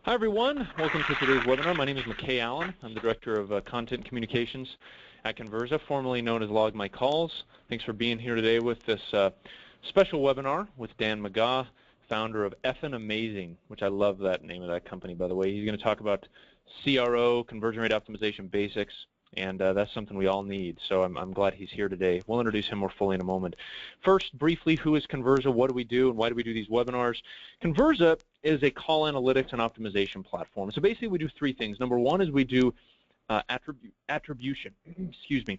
Hi everyone, welcome to today's webinar. My name is McGaw. I'm the Director of Content Communications at Conversa, formerly known as Log My Calls. Thanks for being here today with this special webinar with Dan McGaw, founder of Effin' Amazing, which I love that name of that company, by the way. He's going to talk about CRO, conversion rate optimization basics, and that's something we all need, so I'm glad he's here today. We'll introduce him more fully in a moment. First, briefly, who is Conversa, what do we do, and why do we do these webinars? Conversa is a call analytics and optimization platform. So basically we do three things. Number one is we do attribution, excuse me.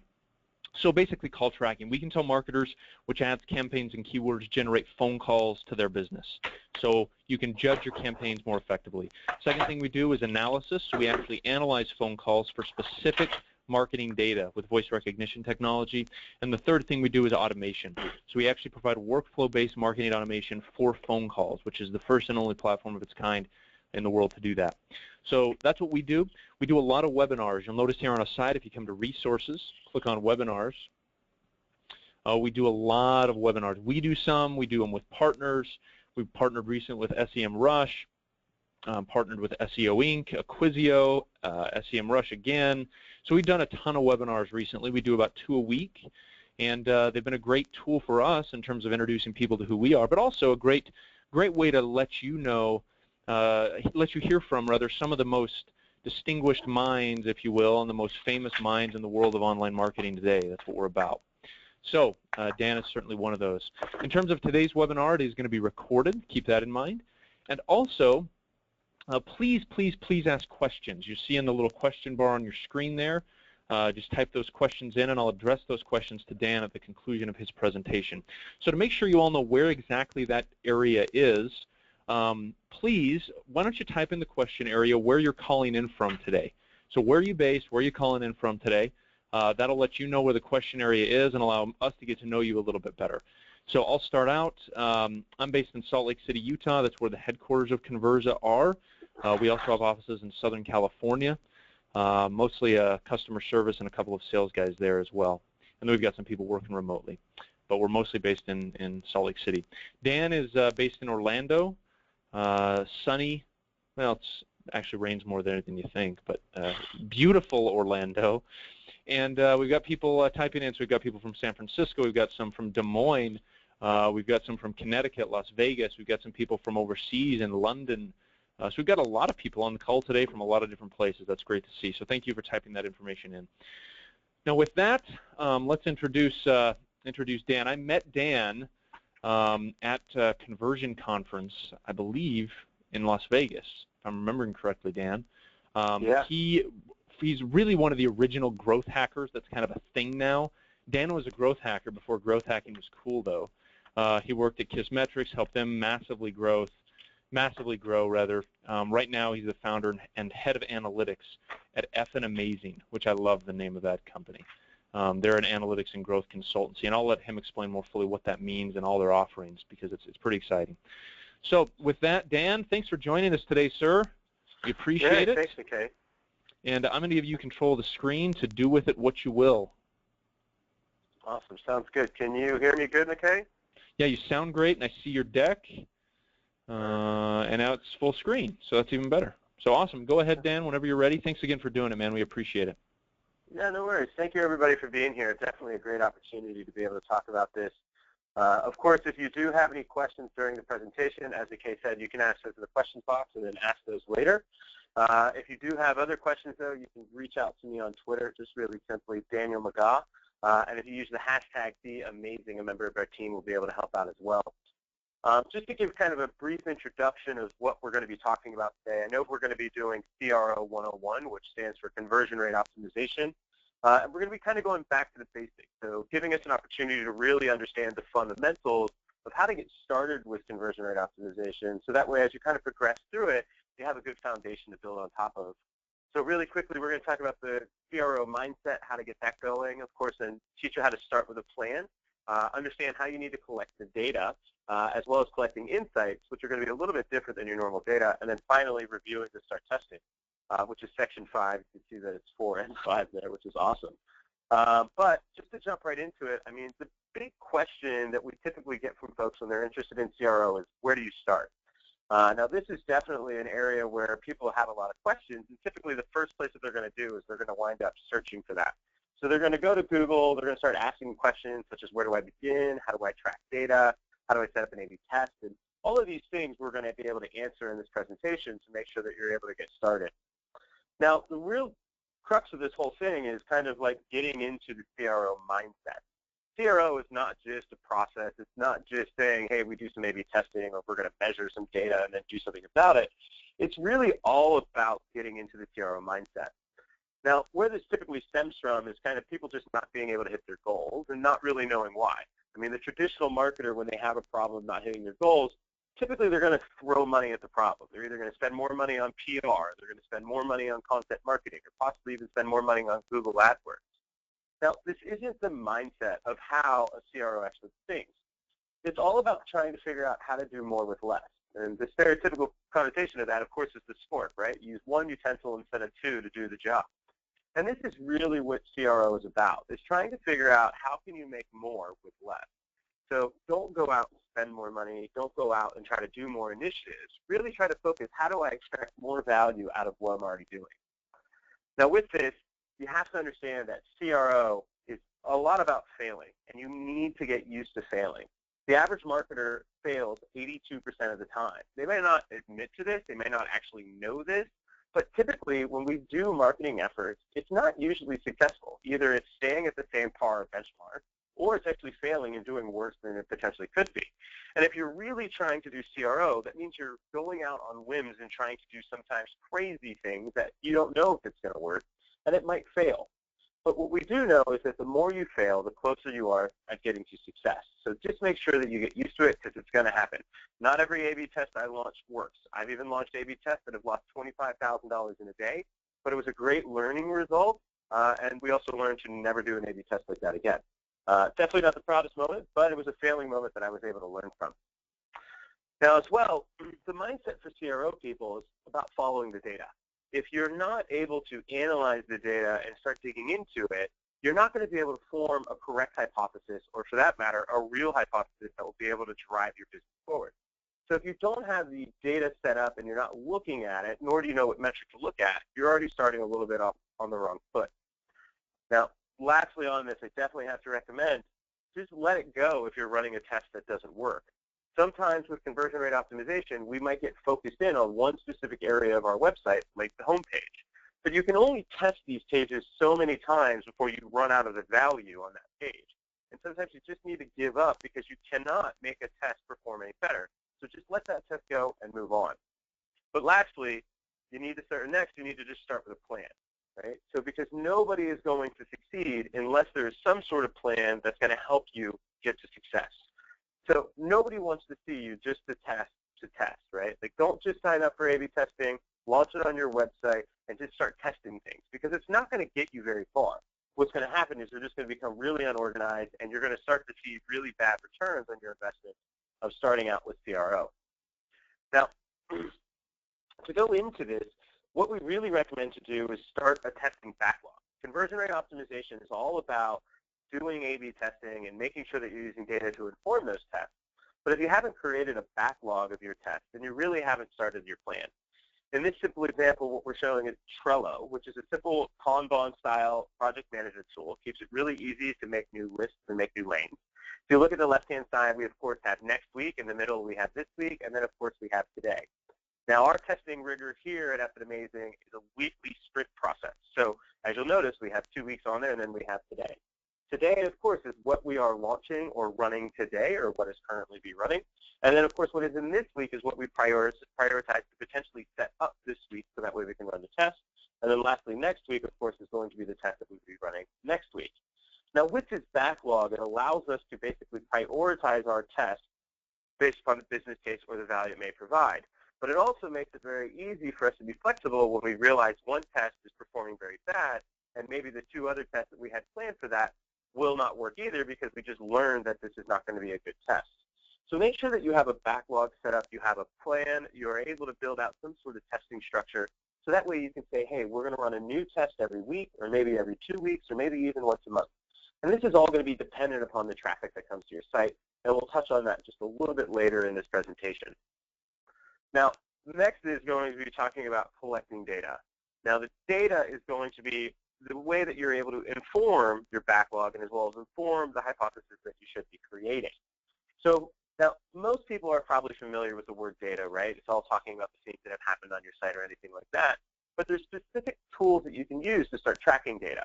So basically call tracking. We can tell marketers which ads, campaigns, and keywords generate phone calls to their business. So you can judge your campaigns more effectively. Second thing we do is analysis. So we actually analyze phone calls for specific marketing data with voice recognition technology. And the third thing we do is automation. So we actually provide workflow-based marketing automation for phone calls, which is the first and only platform of its kind in the world to do that. So that's what we do. We do a lot of webinars. You'll notice here on our side, if you come to resources, click on webinars. We do a lot of webinars. We do them with partners. We've partnered recently with SEMrush, partnered with SEO Inc., Acquisio, SEMrush again. So we've done a ton of webinars recently. We do about 2 a week, and they've been a great tool for us in terms of introducing people to who we are, but also a great way to let you know, let you hear from, rather, some of the most distinguished minds, if you will, and the most famous minds in the world of online marketing today. That's what we're about. So Dan is certainly one of those. In terms of today's webinar, it is going to be recorded. Keep that in mind. And also, please ask questions. You see in the little question bar on your screen there. Just type those questions in, and I'll address those questions to Dan at the conclusion of his presentation. So to make sure you all know where exactly that area is, please, why don't you type in the question area where you're calling in from today. So where are you based, where are you calling in from today? That'll let you know where the question area is and allow us to get to know you a little bit better. So I'll start out. I'm based in Salt Lake City, Utah. That's where the headquarters of Conversa are. We also have offices in Southern California, mostly customer service and a couple of sales guys there as well. And then we've got some people working remotely. But we're mostly based in Salt Lake City. Dan is based in Orlando. Sunny, well, it's actually rains more than anything you think, but beautiful Orlando. And we've got people typing in, so we've got people from San Francisco, we've got some from Des Moines, we've got some from Connecticut, Las Vegas, we've got some people from overseas in London. So we've got a lot of people on the call today from a lot of different places. That's great to see. So thank you for typing that information in. Now with that, let's introduce Dan. I met Dan at a conversion conference, I believe, in Las Vegas, if I'm remembering correctly, Dan. Yeah. He's really one of the original growth hackers. That's kind of a thing now. Dan was a growth hacker before growth hacking was cool, though. He worked at KISSmetrics, helped them massively grow. Right now, he's the founder and head of analytics at Effin' Amazing, which I love the name of that company. They're an analytics and growth consultancy, and I'll let him explain more fully what that means and all their offerings because it's pretty exciting. So with that, Dan, thanks for joining us today, sir. We appreciate it. Thanks, McKay. And I'm going to give you control of the screen to do with it what you will. Awesome. Sounds good. Can you hear me good, McKay? Yeah, you sound great, and I see your deck. And now it's full screen, so that's even better. So awesome. Go ahead, Dan, whenever you're ready. Thanks again for doing it, man. We appreciate it. Yeah, no worries. Thank you, everybody, for being here. It's definitely a great opportunity to be able to talk about this. Of course, if you do have any questions during the presentation, as McKay said, you can ask those in the questions box and then ask those later. If you do have other questions, though, you can reach out to me on Twitter, just really simply Daniel McGaw. And if you use the hashtag #BeAmazing, a member of our team will be able to help out as well. Just to give kind of a brief introduction of what we're going to be talking about today, I know we're going to be doing CRO 101, which stands for conversion rate optimization. And we're going to be kind of going back to the basics, so giving us an opportunity to really understand the fundamentals of how to get started with conversion rate optimization, so that way as you kind of progress through it, you have a good foundation to build on top of. So really quickly, we're going to talk about the CRO mindset, how to get that going, of course, and teach you how to start with a plan, understand how you need to collect the data, as well as collecting insights, which are going to be a little bit different than your normal data, and then finally reviewing to start testing, which is section 5. You can see that it's 4 and 5 there, which is awesome. But just to jump right into it, I mean, the big question that we typically get from folks when they're interested in CRO is, where do you start? Now, this is definitely an area where people have a lot of questions, and typically the first place that they're going to do is they're going to wind up searching for that. So they're going to go to Google, they're going to start asking questions such as, where do I begin, how do I track data, how do I set up an A/B test, and all of these things we're going to be able to answer in this presentation to make sure that you're able to get started. Now, the real crux of this whole thing is kind of like getting into the CRO mindset. CRO is not just a process. It's not just saying, hey, we do some A/B testing, or we're going to measure some data and then do something about it. It's really all about getting into the CRO mindset. Now, where this typically stems from is kind of people just not being able to hit their goals and not really knowing why. I mean, the traditional marketer, when they have a problem not hitting their goals, typically they're going to throw money at the problem. They're either going to spend more money on PR, they're going to spend more money on content marketing, or possibly even spend more money on Google AdWords. Now, this isn't the mindset of how a CRO actually thinks. It's all about trying to figure out how to do more with less. And the stereotypical connotation of that, of course, is the sport, right? Use one utensil instead of two to do the job. And this is really what CRO is about, is trying to figure out how can you make more with less. So don't go out and spend more money. Don't go out and try to do more initiatives. Really try to focus, how do I extract more value out of what I'm already doing? Now, with this, you have to understand that CRO is a lot about failing, and you need to get used to failing. The average marketer fails 82% of the time. They may not admit to this. They may not actually know this. But typically, when we do marketing efforts, it's not usually successful. Either it's staying at the same par or benchmark, or it's actually failing and doing worse than it potentially could be. And if you're really trying to do CRO, that means you're going out on whims and trying to do sometimes crazy things that you don't know if it's going to work, and it might fail. But what we do know is that the more you fail, the closer you are at getting to success. So just make sure that you get used to it, because it's going to happen. Not every A/B test I launch works. I've even launched A/B tests that have lost $25,000 in a day, but it was a great learning result, and we also learned to never do an A/B test like that again. Definitely not the proudest moment, but it was a failing moment that I was able to learn from. Now, as well, the mindset for CRO people is about following the data. If you're not able to analyze the data and start digging into it, you're not going to be able to form a correct hypothesis, or for that matter, a real hypothesis that will be able to drive your business forward. So if you don't have the data set up and you're not looking at it, nor do you know what metric to look at, you're already starting a little bit off on the wrong foot. Now, lastly on this, I definitely have to recommend, just let it go if you're running a test that doesn't work. Sometimes with conversion rate optimization, we might get focused in on one specific area of our website, like the home page. But you can only test these pages so many times before you run out of the value on that page. And sometimes you just need to give up because you cannot make a test perform any better. So just let that test go and move on. But lastly, you need to just start with a plan, right? So because nobody is going to succeed unless there is some sort of plan that's going to help you get to success. So nobody wants to see you just to test, right? Like, don't just sign up for A/B testing, launch it on your website, and just start testing things, because it's not going to get you very far. What's going to happen is you're just going to become really unorganized, and you're going to start to see really bad returns on your investment of starting out with CRO. Now, to go into this, what we really recommend to do is start a testing backlog. Conversion rate optimization is all about doing A/B testing and making sure that you're using data to inform those tests. But if you haven't created a backlog of your tests, then you really haven't started your plan. In this simple example, what we're showing is Trello, which is a simple Kanban-style project management tool. It keeps it really easy to make new lists and make new lanes. If you look at the left-hand side, we, of course, have next week. In the middle, we have this week. And then, of course, we have today. Now, our testing rigor here at Effort Amazing is a weekly sprint process. So as you'll notice, we have 2 weeks on there, and then we have today. Today, of course, is what we are launching or running today, or what is currently be running. And then, of course, what is in this week is what we prioritize to potentially set up this week, so that way we can run the test. And then lastly, next week, of course, is going to be the test that we'll be running next week. Now, with this backlog, it allows us to basically prioritize our test based upon the business case or the value it may provide. But it also makes it very easy for us to be flexible when we realize one test is performing very bad, and maybe the 2 other tests that we had planned for that will not work either, because we just learned that this is not going to be a good test. So make sure that you have a backlog set up, you have a plan, you're able to build out some sort of testing structure, so that way you can say, hey, we're going to run a new test every week, or maybe every 2 weeks, or maybe even once a month. And this is all going to be dependent upon the traffic that comes to your site, and we'll touch on that just a little bit later in this presentation. Now, next is going to be talking about collecting data. Now, the data is going to be the way that you're able to inform your backlog and as well as inform the hypothesis that you should be creating. So now, most people are probably familiar with the word data, right? It's all talking about the things that have happened on your site or anything like that. But there's specific tools that you can use to start tracking data.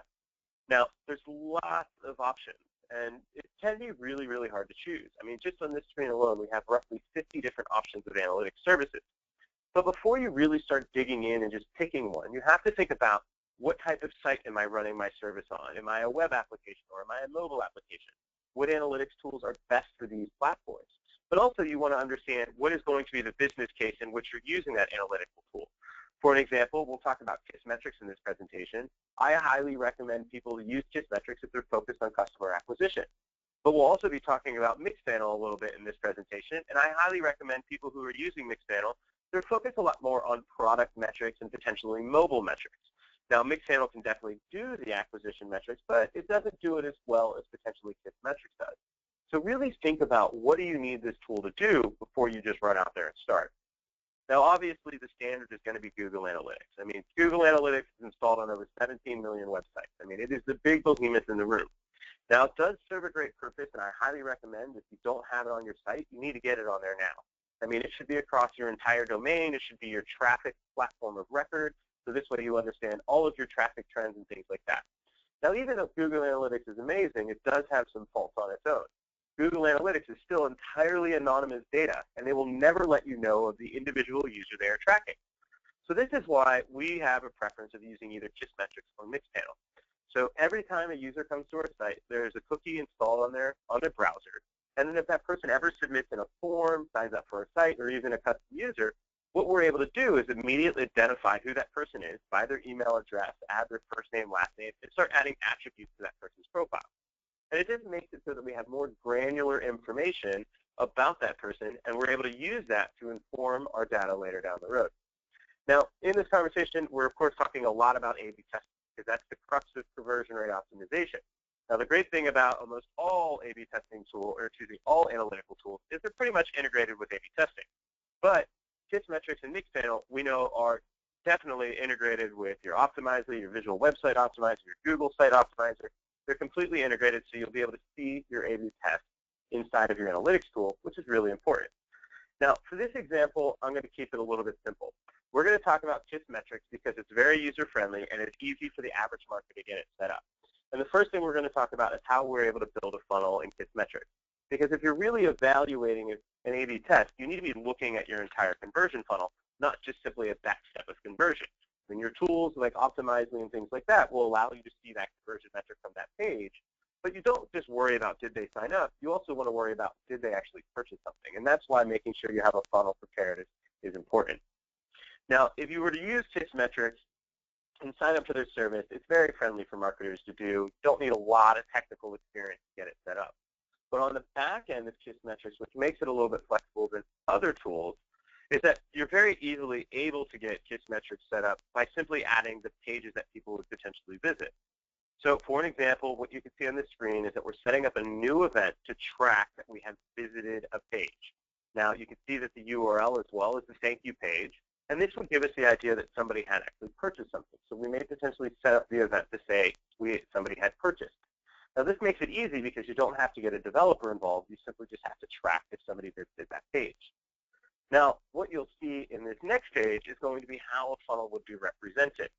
Now, there's lots of options, and it can be really, really hard to choose. I mean, just on this screen alone, we have roughly 50 different options of analytics services. But before you really start digging in and just picking one, you have to think about what type of site am I running my service on? Am I a web application or am I a mobile application? What analytics tools are best for these platforms? But also you want to understand what is going to be the business case in which you're using that analytical tool. For an example, we'll talk about KISSmetrics in this presentation. I highly recommend people to use KISSmetrics if they're focused on customer acquisition. But we'll also be talking about Mixpanel a little bit in this presentation, and I highly recommend people who are using Mixpanel, they're focused a lot more on product metrics and potentially mobile metrics. Now, Mixpanel can definitely do the acquisition metrics, but it doesn't do it as well as potentially KISSmetrics does. So really think about what do you need this tool to do before you just run out there and start. Now, obviously, the standard is going to be Google Analytics. I mean, Google Analytics is installed on over 17 million websites. I mean, it is the big behemoth in the room. Now, it does serve a great purpose, and I highly recommend if you don't have it on your site, you need to get it on there now. I mean, it should be across your entire domain. It should be your traffic platform of record. So this way you understand all of your traffic trends and things like that. Now, even though Google Analytics is amazing, it does have some faults on its own. Google Analytics is still entirely anonymous data, and they will never let you know of the individual user they are tracking. So this is why we have a preference of using either KISSmetrics or Mixpanel. So every time a user comes to our site, there's a cookie installed on their browser. And then if that person ever submits in a form, signs up for a site, or even a custom user, what we're able to do is immediately identify who that person is by their email address, add their first name, last name, and start adding attributes to that person's profile. And it just makes it so that we have more granular information about that person, and we're able to use that to inform our data later down the road. Now, in this conversation, we're, of course, talking a lot about A/B testing, because that's the crux of conversion rate optimization. Now, the great thing about almost all A/B testing tools, or excuse me, all analytical tools, is they're pretty much integrated with A/B testing. But KISSmetrics and Mixpanel, we know, are definitely integrated with your Optimizer, your Visual Website Optimizer, your Google Site Optimizer. They're completely integrated, so you'll be able to see your A/B test inside of your analytics tool, which is really important. Now, for this example, I'm going to keep it a little bit simple. We're going to talk about KISSmetrics because it's very user-friendly and it's easy for the average marketer to get it set up. And the first thing we're going to talk about is how we're able to build a funnel in KISSmetrics. Because if you're really evaluating an A/B test, you need to be looking at your entire conversion funnel, not just simply at that step of conversion. And your tools like Optimizely and things like that will allow you to see that conversion metric from that page. But you don't just worry about did they sign up. You also want to worry about did they actually purchase something. And that's why making sure you have a funnel prepared is important. Now, if you were to use KISSmetrics and sign up for their service, it's very friendly for marketers to do. You don't need a lot of technical experience to get it set up. But on the back end of KISSmetrics, which makes it a little bit flexible than other tools, is that you're very easily able to get KISSmetrics set up by simply adding the pages that people would potentially visit. So for an example, what you can see on the screen is that we're setting up a new event to track that we have visited a page. Now, you can see that the URL as well is the thank you page. And this would give us the idea that somebody had actually purchased something. So we may potentially set up the event to say somebody had purchased. Now, this makes it easy because you don't have to get a developer involved. You simply just have to track if somebody visited that page. Now, what you'll see in this next page is going to be how a funnel would be represented.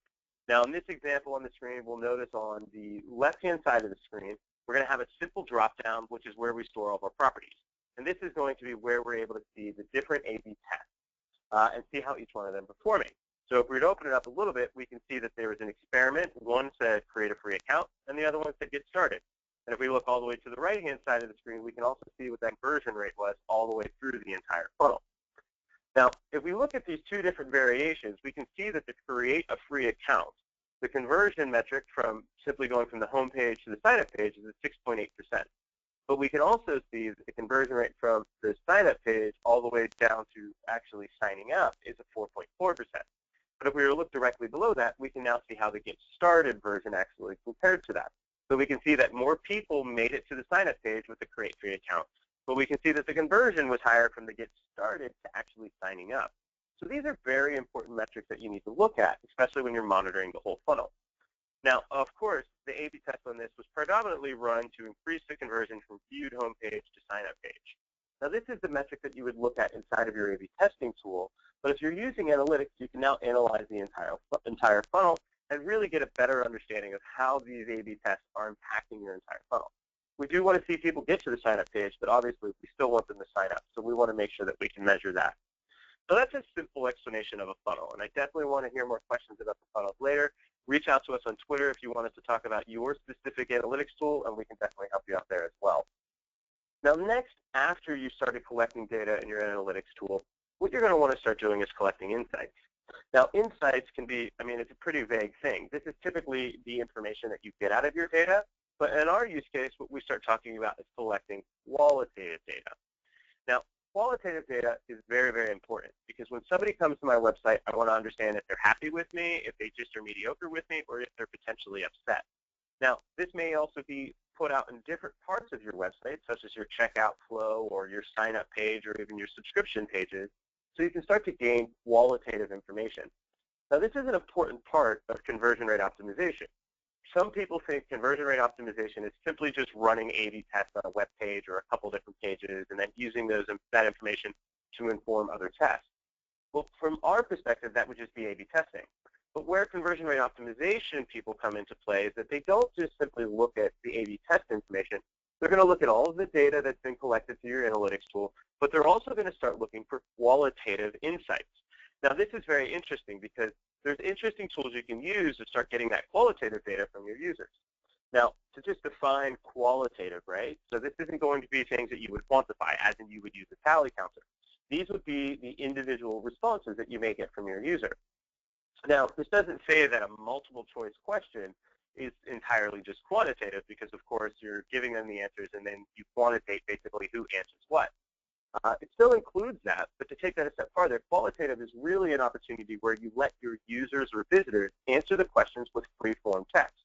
Now, in this example on the screen, we'll notice on the left-hand side of the screen, we're going to have a simple drop-down, which is where we store all of our properties. And this is going to be where we're able to see the different A/B tests and see how each one of them is performing. So if we were to open it up a little bit, we can see that there was an experiment. One said create a free account, and the other one said get started. And if we look all the way to the right-hand side of the screen, we can also see what that conversion rate was all the way through the entire funnel. Now, if we look at these two different variations, we can see that to create a free account, the conversion metric from simply going from the home page to the sign-up page is at 6.8%. But we can also see that the conversion rate from the sign-up page all the way down to actually signing up is at 4.4%. But if we were to look directly below that, we can now see how the get started version actually compared to that. So we can see that more people made it to the sign-up page with the create free account. But we can see that the conversion was higher from the get started to actually signing up. So these are very important metrics that you need to look at, especially when you're monitoring the whole funnel. Now, of course, the A/B test on this was predominantly run to increase the conversion from viewed homepage to sign-up page. Now, this is the metric that you would look at inside of your A/B testing tool, but if you're using analytics, you can now analyze the entire funnel and really get a better understanding of how these A/B tests are impacting your entire funnel. We do want to see people get to the sign-up page, but obviously we still want them to sign up, so we want to make sure that we can measure that. So that's a simple explanation of a funnel, and I definitely want to hear more questions about the funnels later. Reach out to us on Twitter if you want us to talk about your specific analytics tool, and we can definitely help you out there as well. Now next, after you started collecting data in your analytics tool, what you're going to want to start doing is collecting insights. Now insights can be, it's a pretty vague thing. This is typically the information that you get out of your data, but in our use case, what we start talking about is collecting qualitative data. Now, qualitative data is very, very important because when somebody comes to my website, I want to understand if they're happy with me, if they just are mediocre with me, or if they're potentially upset. Now, this may also be put out in different parts of your website, such as your checkout flow or your sign-up page or even your subscription pages, so you can start to gain qualitative information. Now, this is an important part of conversion rate optimization. Some people think conversion rate optimization is simply just running A/B tests on a web page or a couple different pages and then using that information to inform other tests. Well, from our perspective, that would just be A/B testing. But where conversion rate optimization people come into play is that they don't just simply look at the A/B test information. They're going to look at all of the data that's been collected through your analytics tool, but they're also going to start looking for qualitative insights. Now, this is very interesting because there's interesting tools you can use to start getting that qualitative data from your users. Now, to just define qualitative, right? So this isn't going to be things that you would quantify, as in you would use a tally counter. These would be the individual responses that you may get from your user. Now, this doesn't say that a multiple choice question is entirely just quantitative because, of course, you're giving them the answers and then you quantitate basically who answers what. It still includes that, but to take that a step farther, qualitative is really an opportunity where you let your users or visitors answer the questions with free-form text.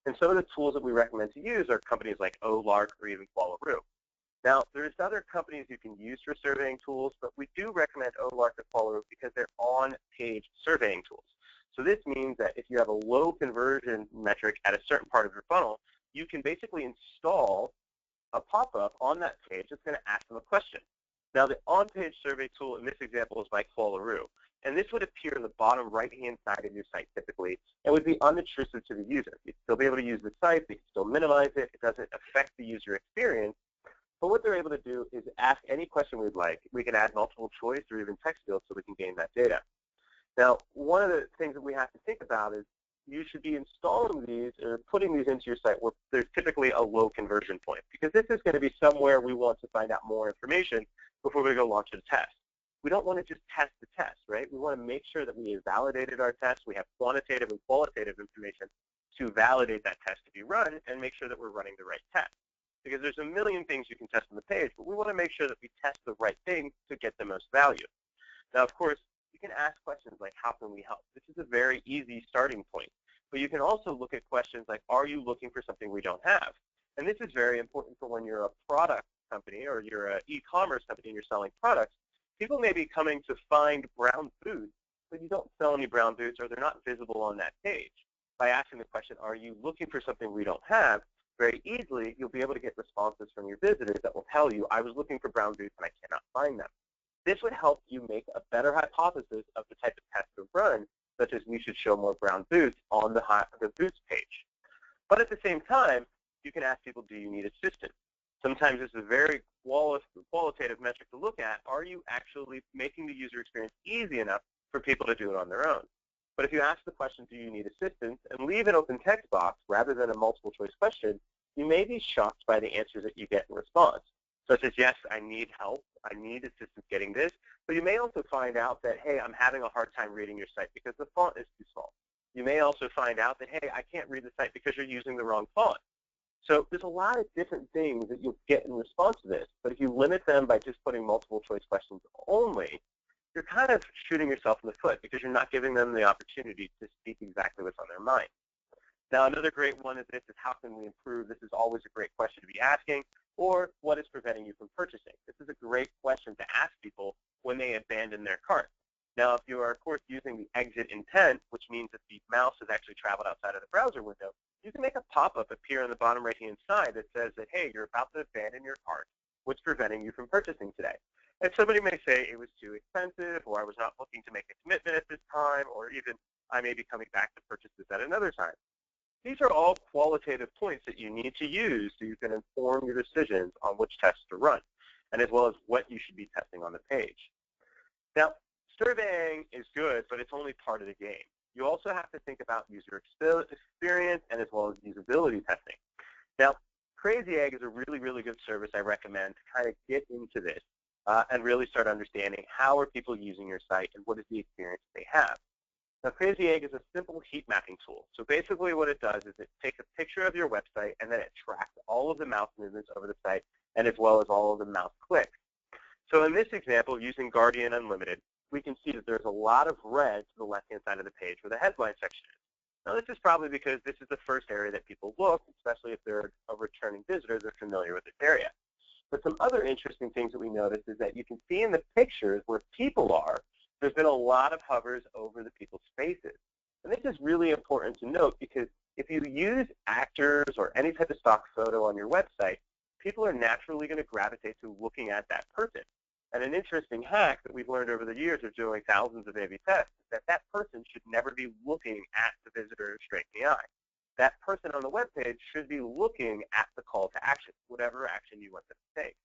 And some of the tools that we recommend to use are companies like OLark or even Qualitative. Now, there's other companies you can use for surveying tools, but we do recommend OLark or Qualitative because they're on-page surveying tools. So this means that if you have a low conversion metric at a certain part of your funnel, you can basically install a pop-up on that page that's going to ask them a question. Now, the on-page survey tool in this example is by Qualitative, and this would appear in the bottom right-hand side of your site typically, and would be unintrusive to the user. You'd still be able to use the site, they can still minimize it, it doesn't affect the user experience, but what they're able to do is ask any question we'd like. We can add multiple choice or even text fields so we can gain that data. Now, one of the things that we have to think about is you should be installing these or putting these into your site where there's typically a low conversion point, because this is going to be somewhere we want to find out more information before we go launch a test. We don't want to just test the test, right? We want to make sure that we have validated our test, we have quantitative and qualitative information to validate that test to be run and make sure that we're running the right test. Because there's a million things you can test on the page, but we want to make sure that we test the right thing to get the most value. Now, of course, you can ask questions like, how can we help? This is a very easy starting point. But you can also look at questions like, are you looking for something we don't have? And this is very important for when you're a product company or you're an e-commerce company and you're selling products. People may be coming to find brown boots, but you don't sell any brown boots or they're not visible on that page. By asking the question, are you looking for something we don't have, very easily you'll be able to get responses from your visitors that will tell you, I was looking for brown boots and I cannot find them. This would help you make a better hypothesis of the type of test to run, such as we should show more brown boots on the boots page. But at the same time, you can ask people, do you need assistance? Sometimes it's a very qualitative metric to look at. Are you actually making the user experience easy enough for people to do it on their own? But if you ask the question, do you need assistance, and leave an open text box rather than a multiple choice question, you may be shocked by the answers that you get in response, such as, yes, I need help, I need assistance getting this, but you may also find out that, hey, I'm having a hard time reading your site because the font is too small. You may also find out that, hey, I can't read the site because you're using the wrong font. So there's a lot of different things that you'll get in response to this, but if you limit them by just putting multiple choice questions only, you're kind of shooting yourself in the foot because you're not giving them the opportunity to speak exactly what's on their mind. Now, another great one is this is, how can we improve? This is always a great question to be asking. Or what is preventing you from purchasing? This is a great question to ask people when they abandon their cart. Now, if you are, of course, using the exit intent, which means that the mouse has actually traveled outside of the browser window, you can make a pop-up appear on the bottom right-hand side that says that, hey, you're about to abandon your cart. What's preventing you from purchasing today? And somebody may say it was too expensive, or I was not looking to make a commitment at this time, or even I may be coming back to purchase this at another time. These are all qualitative points that you need to use so you can inform your decisions on which tests to run, and as well as what you should be testing on the page. Now, surveying is good, but it's only part of the game. You also have to think about user experience and as well as usability testing. Now, Crazy Egg is a really, really good service I recommend to kind of get into this and really start understanding how are people using your site and what is the experience they have. Now, Crazy Egg is a simple heat mapping tool. So basically what it does is it takes a picture of your website and then it tracks all of the mouse movements over the site and as well as all of the mouse clicks. So in this example, using Guardian Unlimited, we can see that there's a lot of red to the left-hand side of the page where the headline section is. Now, this is probably because this is the first area that people look, especially if they're a returning visitor, they're familiar with this area. But some other interesting things that we noticed is that you can see in the pictures where people are, there's been a lot of hovers over the people's faces. And this is really important to note because if you use actors or any type of stock photo on your website, people are naturally going to gravitate to looking at that person. And an interesting hack that we've learned over the years of doing thousands of A/B tests is that that person should never be looking at the visitor straight in the eye. That person on the web page should be looking at the call to action, whatever action you want them to take.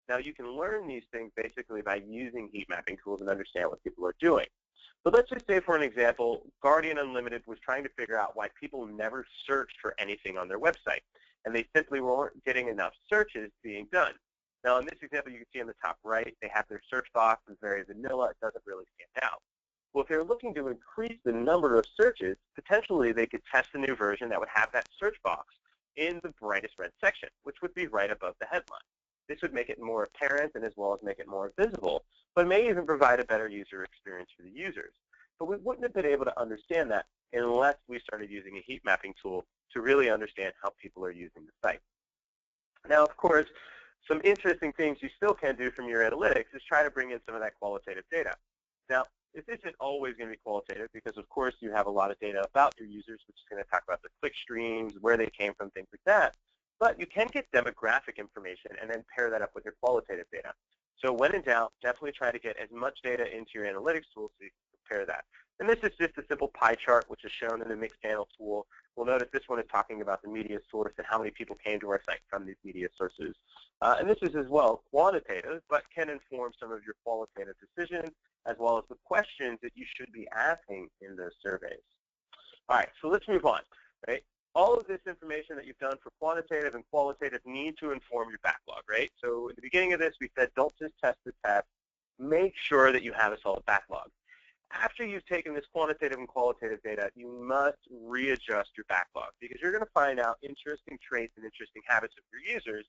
Now, you can learn these things basically by using heat mapping tools and understand what people are doing. But let's just say, for an example, Guardian Unlimited was trying to figure out why people never searched for anything on their website, and they simply weren't getting enough searches being done. Now, in this example, you can see on the top right, they have their search box is very vanilla. It doesn't really stand out. Well, if they're looking to increase the number of searches, potentially they could test a new version that would have that search box in the brightest red section, which would be right above the headline. This would make it more apparent and as well as make it more visible, but may even provide a better user experience for the users. But we wouldn't have been able to understand that unless we started using a heat mapping tool to really understand how people are using the site. Now, of course, some interesting things you still can do from your analytics is try to bring in some of that qualitative data. Now, this isn't always going to be qualitative because, of course, you have a lot of data about your users, which is going to talk about the click streams, where they came from, things like that. But you can get demographic information and then pair that up with your qualitative data. So when in doubt, definitely try to get as much data into your analytics tool so you can compare that. And this is just a simple pie chart, which is shown in the mixed channel tool. We'll notice this one is talking about the media source and how many people came to our site from these media sources. And this is as well quantitative, but can inform some of your qualitative decisions, as well as the questions that you should be asking in those surveys. All right, so let's move on. Right? All of this information that you've done for quantitative and qualitative need to inform your backlog, right? So at the beginning of this, we said don't just test the test. Make sure that you have a solid backlog. After you've taken this quantitative and qualitative data, you must readjust your backlog because you're going to find out interesting traits and interesting habits of your users,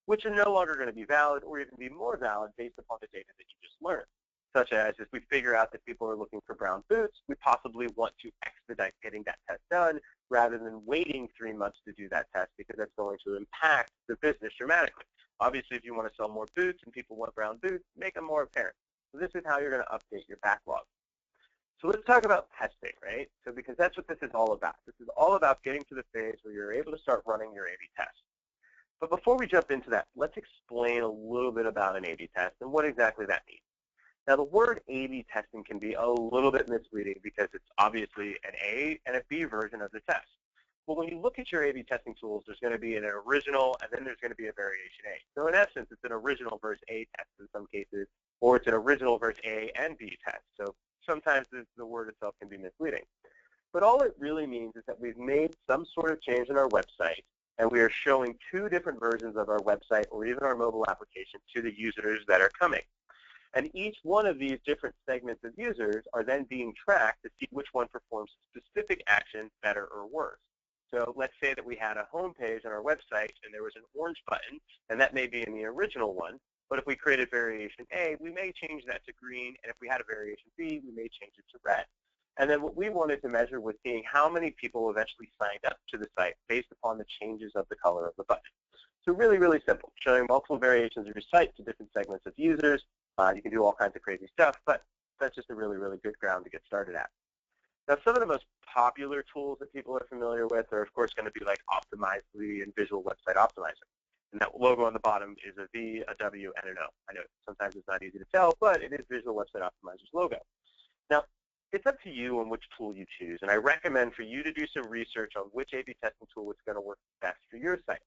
which are no longer going to be valid or even be more valid based upon the data that you just learned. Such as if we figure out that people are looking for brown boots, we possibly want to expedite getting that test done rather than waiting 3 months to do that test because that's going to impact the business dramatically. Obviously, if you want to sell more boots and people want brown boots, make them more apparent. So this is how you're going to update your backlog. So let's talk about testing, right? So because that's what this is all about. This is all about getting to the phase where you're able to start running your A/B test. But before we jump into that, let's explain a little bit about an A/B test and what exactly that means. Now, the word A/B testing can be a little bit misleading because it's obviously an A and a B version of the test. Well, when you look at your A/B testing tools, there's going to be an original, and then there's going to be a variation A. So in essence, it's an original versus A test in some cases, or it's an original versus A and B test. So sometimes the word itself can be misleading. But all it really means is that we've made some sort of change in our website, and we are showing 2 different versions of our website or even our mobile application to the users that are coming. And each one of these different segments of users are then being tracked to see which one performs a specific action better or worse. So let's say that we had a home page on our website and there was an orange button, and that may be in the original one. But if we created variation A, we may change that to green, and if we had a variation B, we may change it to red. And then what we wanted to measure was seeing how many people eventually signed up to the site based upon the changes of the color of the button. So really, really simple, showing multiple variations of your site to different segments of users. You can do all kinds of crazy stuff, but that's just a really, really good ground to get started at. Now, some of the most popular tools that people are familiar with are, of course, going to be like Optimizely and Visual Website Optimizer. And that logo on the bottom is a V, a W, and an O. I know sometimes it's not easy to tell, but it is Visual Website Optimizer's logo. Now, it's up to you on which tool you choose, and I recommend for you to do some research on which A/B testing tool is going to work best for your site.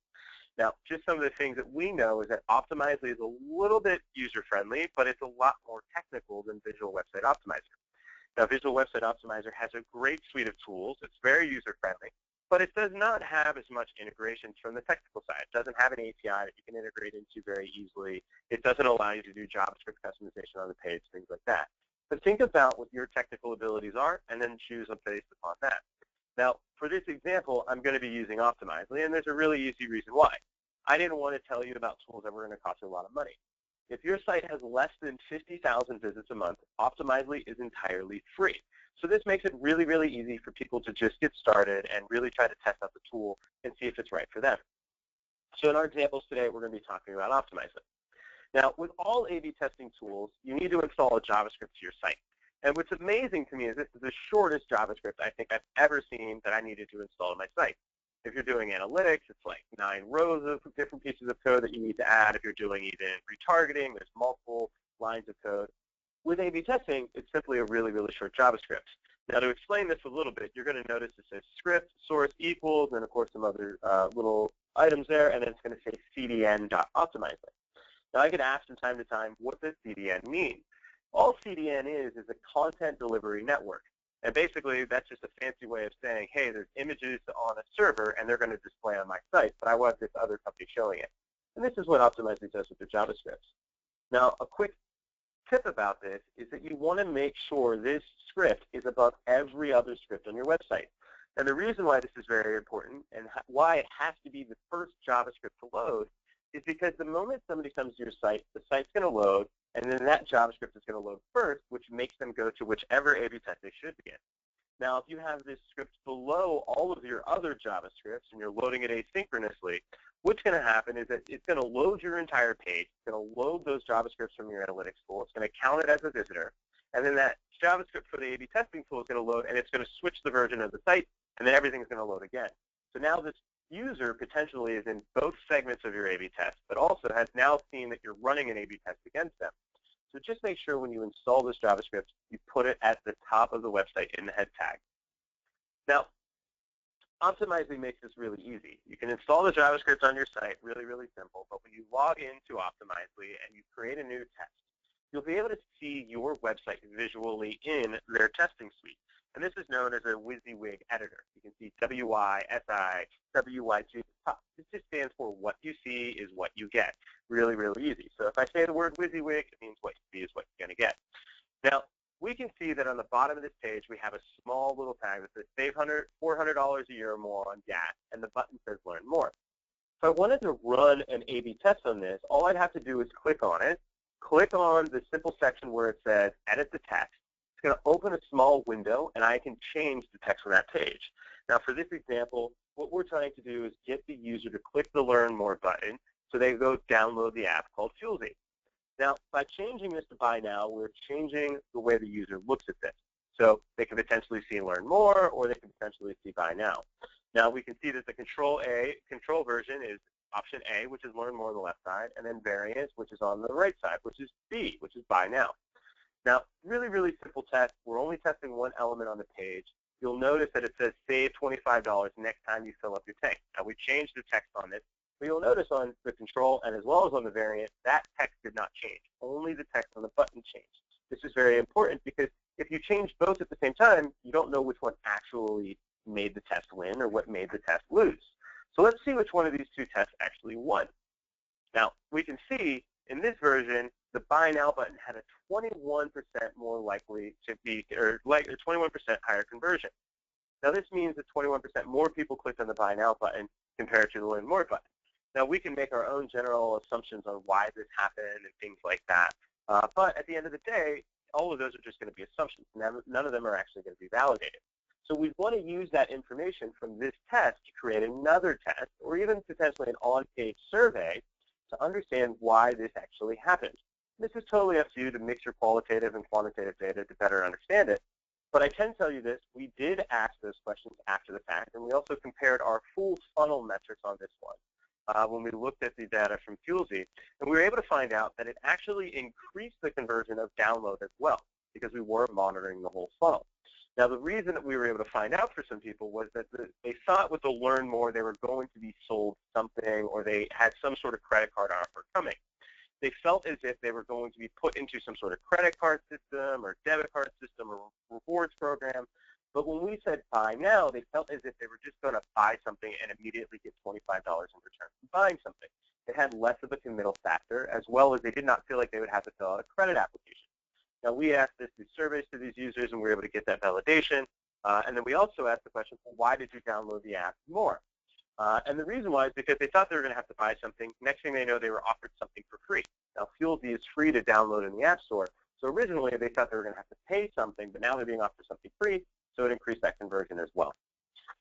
Now, just some of the things that we know is that Optimizely is a little bit user-friendly, but it's a lot more technical than Visual Website Optimizer. Now, Visual Website Optimizer has a great suite of tools. It's very user-friendly, but it does not have as much integrations from the technical side. It doesn't have an API that you can integrate into very easily. It doesn't allow you to do JavaScript customization on the page, things like that. But think about what your technical abilities are and then choose based upon that. Now, for this example, I'm going to be using Optimizely, and there's a really easy reason why. I didn't want to tell you about tools that were going to cost you a lot of money. If your site has less than 50,000 visits a month, Optimizely is entirely free. So this makes it really, really easy for people to just get started and really try to test out the tool and see if it's right for them. So in our examples today, we're going to be talking about Optimizely. Now, with all A/B testing tools, you need to install a JavaScript to your site. And what's amazing to me is this is the shortest JavaScript I think I've ever seen that I needed to install to my site. If you're doing analytics, it's like 9 rows of different pieces of code that you need to add. If you're doing even retargeting, there's multiple lines of code. With A/B testing, it's simply a really, really short JavaScript. Now, to explain this a little bit, you're going to notice it says script, source equals, and of course some other little items there, and then it's going to say cdn.optimizely. Now, I get asked from time to time, what does CDN mean? All CDN is a content delivery network. And basically, that's just a fancy way of saying, hey, there's images on a server, and they're going to display on my site, but I want this other company showing it. And this is what Optimizely does with their JavaScripts. Now, a quick tip about this is that you want to make sure this script is above every other script on your website. And the reason why this is very important and why it has to be the first JavaScript to load is because the moment somebody comes to your site, the site's going to load, and then that JavaScript is going to load first, which makes them go to whichever A/B test they should be in. Now, if you have this script below all of your other JavaScripts and you're loading it asynchronously, what's going to happen is that it's going to load your entire page. It's going to load those JavaScripts from your analytics tool. It's going to count it as a visitor. And then that JavaScript for the A/B testing tool is going to load, and it's going to switch the version of the site, and then everything's going to load again. So now this user potentially is in both segments of your A/B test, but also has now seen that you're running an A/B test against them. So just make sure when you install this JavaScript, you put it at the top of the website in the head tag. Now, Optimizely makes this really easy. You can install the JavaScript on your site, really, really simple, but when you log into Optimizely and you create a new test, you'll be able to see your website visually in their testing suite. And this is known as a WYSIWYG editor. You can see W-Y-S-I, W-Y-G at the top. This just stands for what you see is what you get. Really, really easy. So if I say the word WYSIWYG, it means what you see is what you're going to get. Now, we can see that on the bottom of this page, we have a small little tag that says save $400 a year or more on gas, and the button says learn more. If I wanted to run an A/B test on this, all I'd have to do is click on it, click on the simple section where it says edit the text. It's going to open a small window, and I can change the text on that page. Now, for this example, what we're trying to do is get the user to click the Learn More button so they go download the app called Fuelsy. Now, by changing this to Buy Now, we're changing the way the user looks at this. So they can potentially see Learn More, or they can potentially see Buy Now. Now, we can see that the control version is option A, which is Learn More on the left side, and then Variant, which is on the right side, which is B, which is Buy Now. Now, really, really simple test. We're only testing one element on the page. You'll notice that it says save $25 next time you fill up your tank. Now, we changed the text on this, but you'll notice on the control and as well as on the variant, that text did not change. Only the text on the button changed. This is very important because if you change both at the same time, you don't know which one actually made the test win or what made the test lose. So let's see which one of these two tests actually won. Now, we can see in this version, the Buy Now button had a 21% more likely to be, or 21% higher conversion. Now, this means that 21% more people clicked on the Buy Now button compared to the Learn More button. Now, we can make our own general assumptions on why this happened and things like that. But at the end of the day, all of those are just going to be assumptions. None of them are actually going to be validated. So we want to use that information from this test to create another test, or even potentially an on-page survey to understand why this actually happened. This is totally up to you to mix your qualitative and quantitative data to better understand it. But I can tell you this, we did ask those questions after the fact, and we also compared our full funnel metrics on this one when we looked at the data from Fuelsy, and we were able to find out that it actually increased the conversion of download as well, because we were monitoring the whole funnel. Now, the reason that we were able to find out for some people was that they thought with the Learn More they were going to be sold something, or they had some sort of credit card offer coming. They felt as if they were going to be put into some sort of credit card system or debit card system or rewards program. But when we said buy now, they felt as if they were just going to buy something and immediately get $25 in return for buying something. It had less of a committal factor, as well as they did not feel like they would have to fill out a credit application. Now, we asked this through surveys to these users, and we were able to get that validation. And then we also asked the question, well, why did you download the app more? And the reason why is because they thought they were going to have to buy something. Next thing they know, they were offered something for free. Now, Fuelsy is free to download in the App Store. So originally, they thought they were going to have to pay something, but now they're being offered something free, so it increased that conversion as well.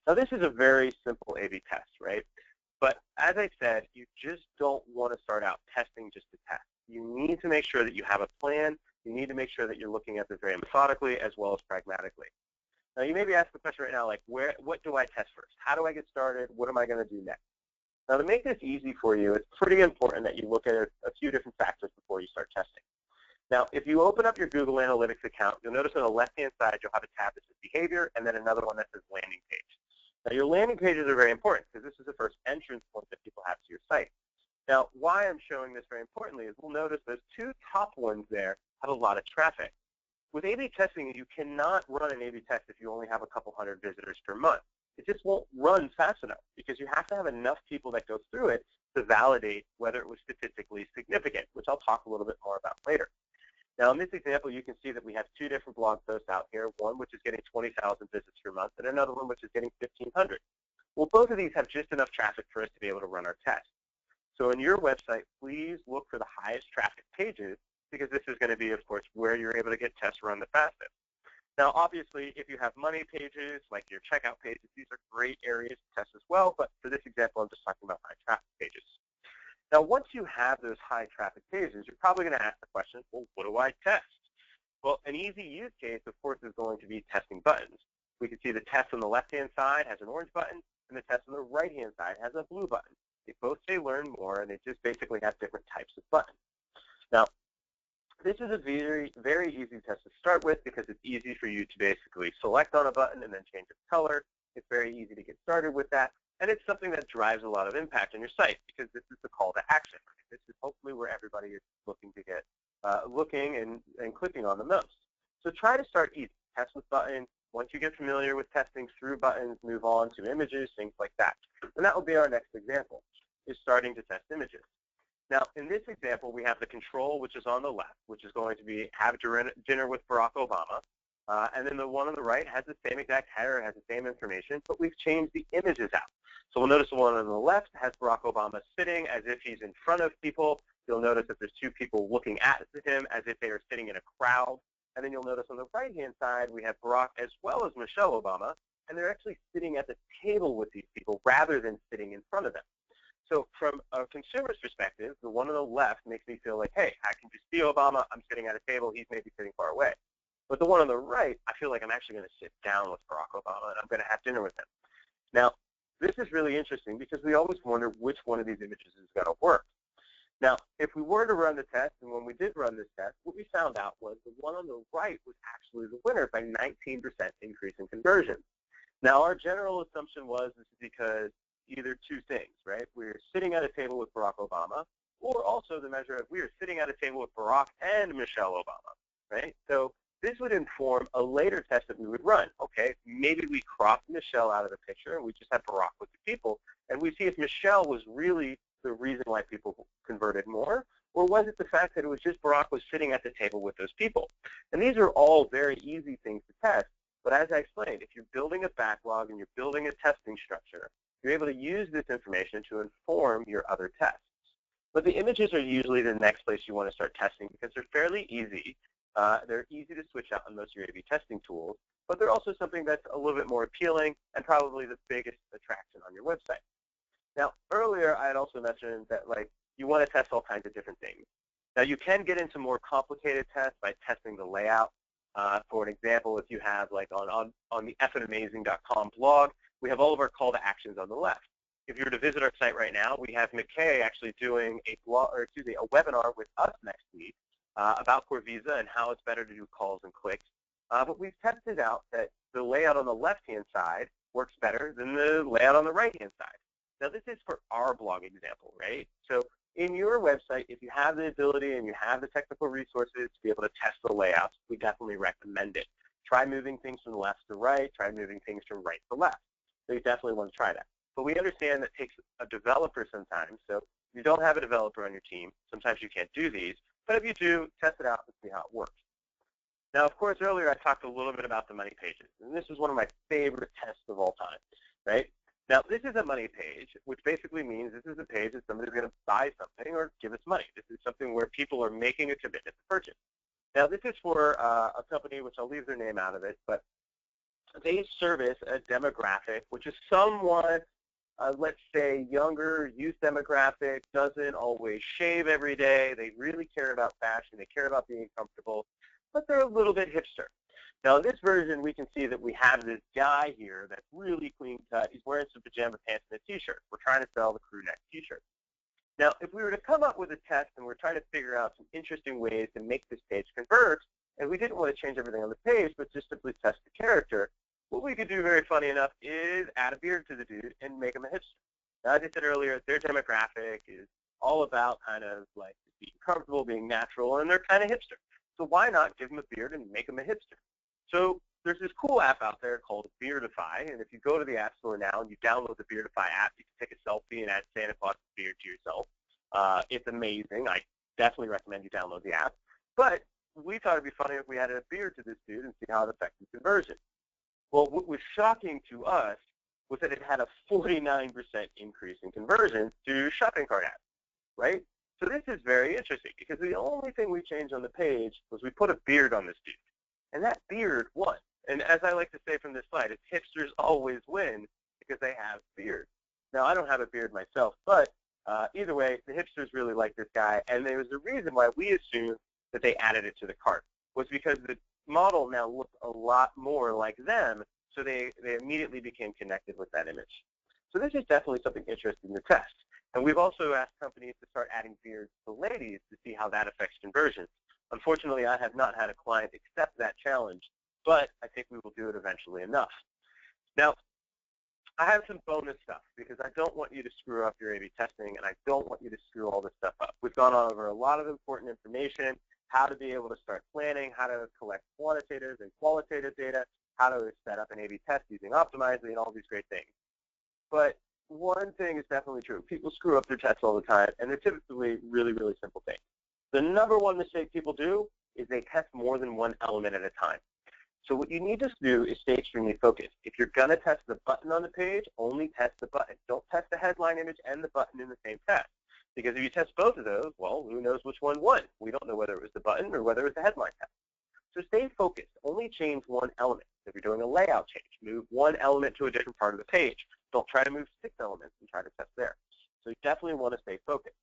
Now, this is a very simple A/B test, right? But as I said, you just don't want to start out testing just to test. You need to make sure that you have a plan. You need to make sure that you're looking at this very methodically as well as pragmatically. Now, you may be asking the question right now, like, what do I test first? How do I get started? What am I going to do next? Now, to make this easy for you, it's pretty important that you look at a few different factors before you start testing. Now, if you open up your Google Analytics account, you'll notice on the left-hand side, you'll have a tab that says Behavior, and then another one that says Landing Page. Now, your landing pages are very important because this is the first entrance point that people have to your site. Now, why I'm showing this very importantly is we'll notice those two top ones there have a lot of traffic. With A/B testing, you cannot run an A/B test if you only have a couple hundred visitors per month. It just won't run fast enough because you have to have enough people that go through it to validate whether it was statistically significant, which I'll talk a little bit more about later. Now, in this example, you can see that we have two different blog posts out here, one which is getting 20,000 visits per month and another one which is getting 1,500. Well, both of these have just enough traffic for us to be able to run our test. So in your website, please look for the highest traffic pages because this is going to be, of course, where you're able to get tests run the fastest. Now, obviously, if you have money pages, like your checkout pages, these are great areas to test as well, but for this example, I'm just talking about high traffic pages. Now, once you have those high traffic pages, you're probably going to ask the question, well, what do I test? Well, an easy use case, of course, is going to be testing buttons. We can see the test on the left-hand side has an orange button, and the test on the right-hand side has a blue button. They both say Learn More, and they just basically have different types of buttons. Now, this is a very, very easy test to start with because it's easy for you to basically select on a button and then change its color. It's very easy to get started with that. And it's something that drives a lot of impact on your site because this is the call to action. This is hopefully where everybody is looking to get looking and clicking on the most. So try to start easy. Test with buttons. Once you get familiar with testing through buttons, move on to images, things like that. And that will be our next example, is starting to test images. Now, in this example, we have the control, which is on the left, which is going to be have dinner with Barack Obama. And then the one on the right has the same exact header, has the same information, but we've changed the images out. So we'll notice the one on the left has Barack Obama sitting as if he's in front of people. You'll notice that there's two people looking at him as if they are sitting in a crowd. And then you'll notice on the right-hand side, we have Barack as well as Michelle Obama, and they're actually sitting at the table with these people rather than sitting in front of them. So from a consumer's perspective, the one on the left makes me feel like, hey, I can just see Obama. I'm sitting at a table. He's maybe sitting far away. But the one on the right, I feel like I'm actually going to sit down with Barack Obama, and I'm going to have dinner with him. Now, this is really interesting because we always wonder which one of these images is going to work. Now, if we were to run the test, and when we did run this test, what we found out was the one on the right was actually the winner by 19% increase in conversion. Now, our general assumption was this is because either two things, right? We're sitting at a table with Barack Obama, or also the measure of we are sitting at a table with Barack and Michelle Obama, right? So this would inform a later test that we would run. Okay, maybe we cropped Michelle out of the picture and we just had Barack with the people, and we see if Michelle was really the reason why people converted more, or was it the fact that it was just Barack was sitting at the table with those people? And these are all very easy things to test, but as I explained, if you're building a backlog and you're building a testing structure, you're able to use this information to inform your other tests. But the images are usually the next place you want to start testing because they're fairly easy. They're easy to switch out on most of your A/B testing tools, but they're also something that's a little bit more appealing and probably the biggest attraction on your website. Now, earlier I had also mentioned that you want to test all kinds of different things. Now, you can get into more complicated tests by testing the layout. For an example, if you have, like on the fandamazing.com blog, we have all of our call to actions on the left. If you were to visit our site right now, we have McKay actually doing a webinar with us next week about Core Visa and how it's better to do calls and clicks. But we've tested out that the layout on the left-hand side works better than the layout on the right-hand side. Now, this is for our blog example, right? So in your website, if you have the ability and you have the technical resources to be able to test the layouts, we definitely recommend it. Try moving things from left to right. Try moving things from right to left. So you definitely want to try that. But we understand that takes a developer sometimes. So if you don't have a developer on your team, sometimes you can't do these. But if you do, test it out and see how it works. Now, of course, earlier I talked a little bit about the money pages. And this is one of my favorite tests of all time, right? Now, this is a money page, which basically means this is a page that somebody's going to buy something or give us money. This is something where people are making a commitment to purchase. Now, this is for a company, which I'll leave their name out of it, but they service a demographic, which is somewhat, let's say, younger, youth demographic, doesn't always shave every day. They really care about fashion. They care about being comfortable, but they're a little bit hipster. Now, in this version, we can see that we have this guy here that's really clean cut. He's wearing some pajama pants and a T-shirt. We're trying to sell the crew neck T-shirt. Now, if we were to come up with a test and we're trying to figure out some interesting ways to make this page convert, and we didn't want to change everything on the page, but just simply test the character, what we could do, very funny enough, is add a beard to the dude and make him a hipster. Now, as I said earlier, their demographic is all about kind of like being comfortable, being natural, and they're kind of hipster. So why not give him a beard and make him a hipster? So there's this cool app out there called Beardify, and if you go to the App Store now and you download the Beardify app, you can take a selfie and add Santa Claus' beard to yourself. It's amazing. I definitely recommend you download the app. But we thought it'd be funny if we added a beard to this dude and see how it affected conversion. Well, what was shocking to us was that it had a 49% increase in conversion to shopping cart ads, right? So this is very interesting because the only thing we changed on the page was we put a beard on this dude. And that beard won. And as I like to say from this slide, it's hipsters always win because they have beards. Now, I don't have a beard myself, but either way, the hipsters really like this guy. And there was a reason why we assumed that they added it to the cart, was because the model now looked a lot more like them, so they immediately became connected with that image. So this is definitely something interesting to test. And we've also asked companies to start adding beards to ladies to see how that affects conversion. Unfortunately, I have not had a client accept that challenge, but I think we will do it eventually enough. Now, I have some bonus stuff because I don't want you to screw up your A/B testing, and I don't want you to screw all this stuff up. We've gone over a lot of important information, how to be able to start planning, how to collect quantitative and qualitative data, how to set up an A/B test using Automagically, and all these great things. But one thing is definitely true. People screw up their tests all the time, and they're typically really, really simple things. The number one mistake people do is they test more than one element at a time. So what you need to do is stay extremely focused. If you're going to test the button on the page, only test the button. Don't test the headline image and the button in the same test. Because if you test both of those, well, who knows which one won? We don't know whether it was the button or whether it was the headline test. So stay focused. Only change one element. If you're doing a layout change, move one element to a different part of the page. Don't try to move 6 elements and try to test there. So you definitely want to stay focused.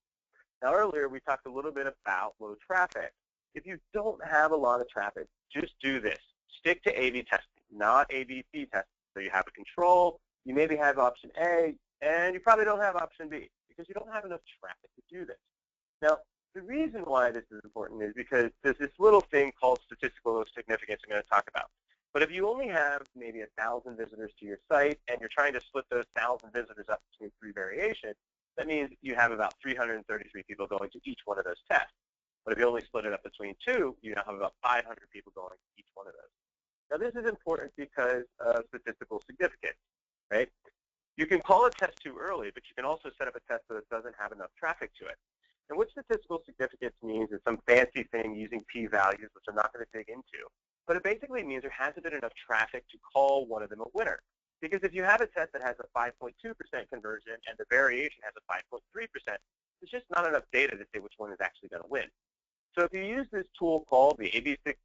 Now, earlier we talked a little bit about low traffic. If you don't have a lot of traffic, just do this. Stick to A/B testing, not A/B/C testing. So you have a control, you maybe have option A, and you probably don't have option B because you don't have enough traffic to do this. Now, the reason why this is important is because there's this little thing called statistical significance I'm going to talk about. But if you only have maybe 1,000 visitors to your site and you're trying to split those 1,000 visitors up between 3 variations, that means you have about 333 people going to each one of those tests. But if you only split it up between 2, you now have about 500 people going to each one of those. Now, this is important because of statistical significance, right? You can call a test too early, but you can also set up a test that doesn't have enough traffic to it. And what statistical significance means is some fancy thing using p-values, which I'm not going to dig into. But it basically means there hasn't been enough traffic to call one of them a winner. Because if you have a test that has a 5.2% conversion and the variation has a 5.3%, there's just not enough data to say which one is actually going to win. So if you use this tool called the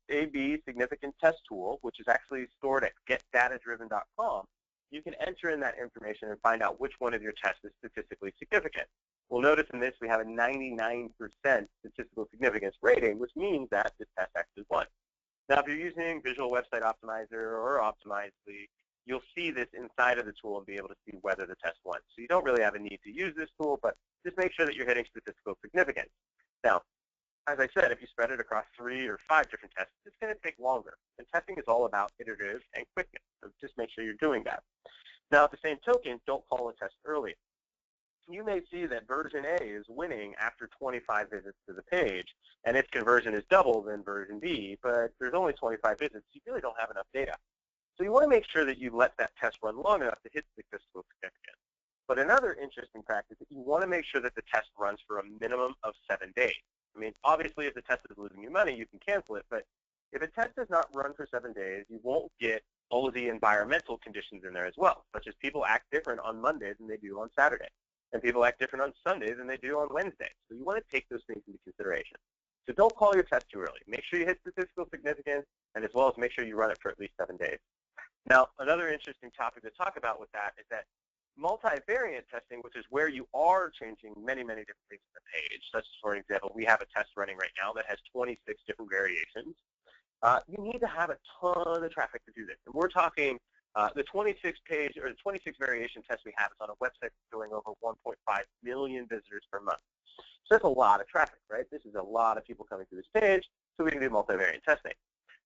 AB Significant Test Tool, which is actually stored at getdatadriven.com, you can enter in that information and find out which one of your tests is statistically significant. Well, notice in this we have a 99% statistical significance rating, which means that this test actually won. Now, if you're using Visual Website Optimizer or Automagically, you'll see this inside of the tool and be able to see whether the test won. So you don't really have a need to use this tool, but just make sure that you're hitting statistical significance. Now, as I said, if you spread it across 3 or 5 different tests, it's going to take longer. And testing is all about iterative and quickness, so just make sure you're doing that. Now, at the same token, don't call a test early. You may see that version A is winning after 25 visits to the page, and its conversion is double than version B, but there's only 25 visits. You really don't have enough data. So you want to make sure that you let that test run long enough to hit statistical significance. But another interesting practice is that you want to make sure that the test runs for a minimum of 7 days. I mean, obviously, if the test is losing you money, you can cancel it. But if a test does not run for 7 days, you won't get all of the environmental conditions in there as well, such as people act different on Mondays than they do on Saturday, and people act different on Sundays than they do on Wednesdays. So you want to take those things into consideration. So don't call your test too early. Make sure you hit statistical significance, and as well as make sure you run it for at least 7 days. Now, another interesting topic to talk about with that is that multivariate testing, which is where you are changing many, many different things on the page, such as, for example, we have a test running right now that has 26 different variations. You need to have a ton of traffic to do this. And we're talking the 26 page or the 26 variation test we have is on a website doing over 1.5 million visitors per month. So that's a lot of traffic, right? This is a lot of people coming to this page, so we can do multivariate testing.